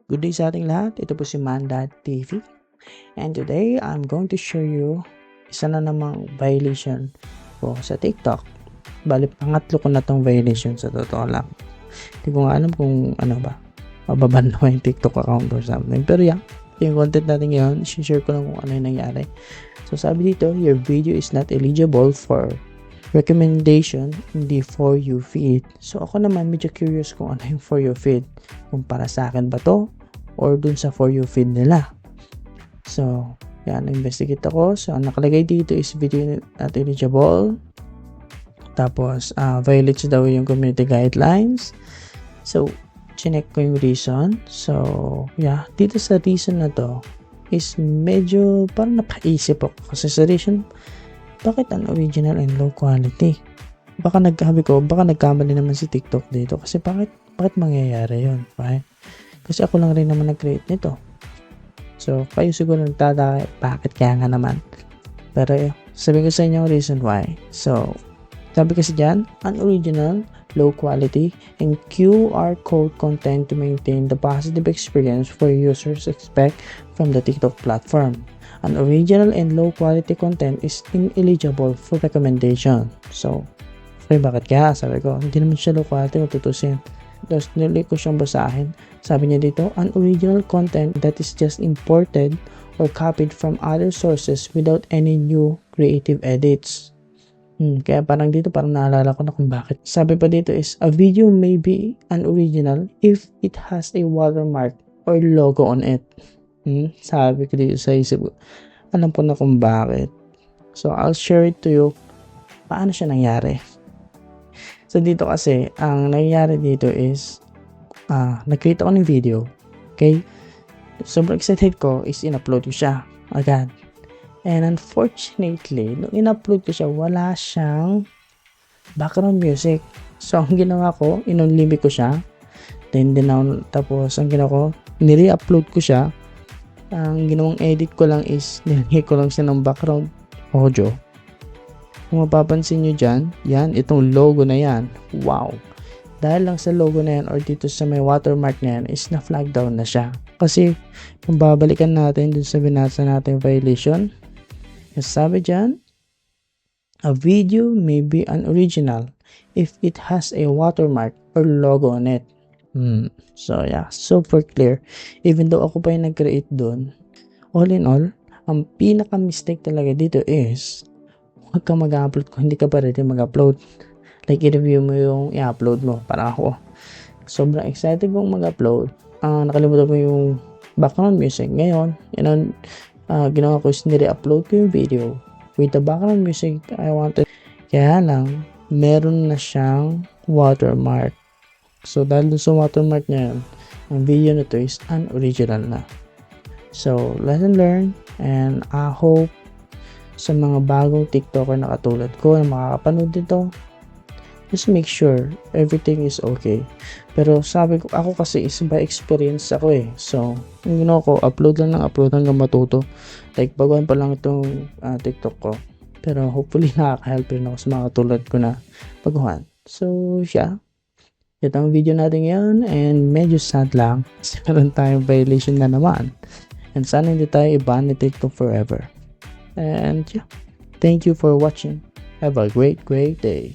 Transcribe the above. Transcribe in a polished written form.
Good day sa ating lahat. Ito po si Manda TV. And today, I'm going to show you isa na namang violation po sa TikTok. Bali, pangatlo ko na tong violation sa totoo lang. Hindi ko nga alam kung ano ba, mababan na yung TikTok account or something. Pero yeah, yung content natin ngayon, share ko lang kung ano yung nangyari. So sabi dito, your video is not eligible for recommendation in the For You feed. So ako naman medyo curious kung ano yung For You feed. Kung para sa akin ba to or dun sa For You feed nila. So, yan, investigate ako. So, ang nakalagay dito is video not eligible. Tapos, violates daw yung community guidelines. So, chinek ko yung reason. So, yeah, dito sa reason na to is medyo parang napaisip ako. Kasi sa reason, bakit unoriginal and low quality? Baka nagkamali naman si TikTok dito. Kasi bakit mangyayari yun? Right? Kasi ako lang rin naman nag-create nito. So, kayo siguro nagtataka, bakit kaya nga naman? Pero, sabi ko sa inyo ang reason why. So, sabi kasi dyan, unoriginal, low quality, and QR code content to maintain the positive experience for users expect from the TikTok platform. Unoriginal and low quality content is ineligible for recommendation. So, bakit kaya? Sabi ko, hindi naman siya low quality, matutusin. Tapos nilagay ko siyang basahin. Sabi niya dito, unoriginal content that is just imported or copied from other sources without any new creative edits. Kaya parang dito, parang naalala ko na kung bakit. Sabi pa dito is, a video may be unoriginal if it has a watermark or logo on it. Sabi ko dito sa isip ko, alam ko na kung bakit. So, I'll share it to you. Paano siya nangyari? So, dito kasi, ang nangyayari dito is, nag-create ako ng video. Okay? Sobrang excited ko is in-upload ko siya agad. And unfortunately, nung in-upload ko siya, wala siyang background music. So, ang ginawa ko, in-unlimit ko siya. Tapos, ang ginawa ko, nire-upload ko siya. Ang ginawang edit ko lang is, nilagay ko lang siya ng background audio. Kung mapapansin nyo dyan, yan, itong logo na yan. Wow! Dahil lang sa logo na yan or dito sa may watermark na yan is na-flag down na siya. Kasi, kung babalikan natin dun sa binasa natin violation, sabi dyan, a video may be unoriginal if it has a watermark or logo on it. So yeah, super clear. Even though ako pa yung nag-create dun, all in all, ang pinaka-mistake talaga dito is, huwag ka mag-upload kung hindi ka pa ready mag-upload. Like, i-review mo yung i-upload mo. Para ako, sobrang excited kong mag-upload. Nakalimutan ko yung background music. Ngayon, ginawa ko is nire-upload ko yung video with the background music I wanted. Kaya lang, meron na siyang watermark. So, dahil dun sa watermark niya yun, ang video na to is unoriginal na. So, lesson learned. And I hope sa mga bagong TikToker na katulad ko na makakapanood dito, just make sure everything is okay. Pero sabi ko, ako kasi is by experience ako eh. So, yung ginawa ko, upload lang hanggang matuto. Like, baguhan pa lang itong TikTok ko. Pero hopefully nakaka-help rin ako sa mga katulad ko na baguhan. So, yeah. Ito ang video natin ngayon and medyo sad lang. Kasi meron tayong violation na naman. And sana hindi tayo i-ban ni TikTok forever. And yeah, thank you for watching. Have a great day.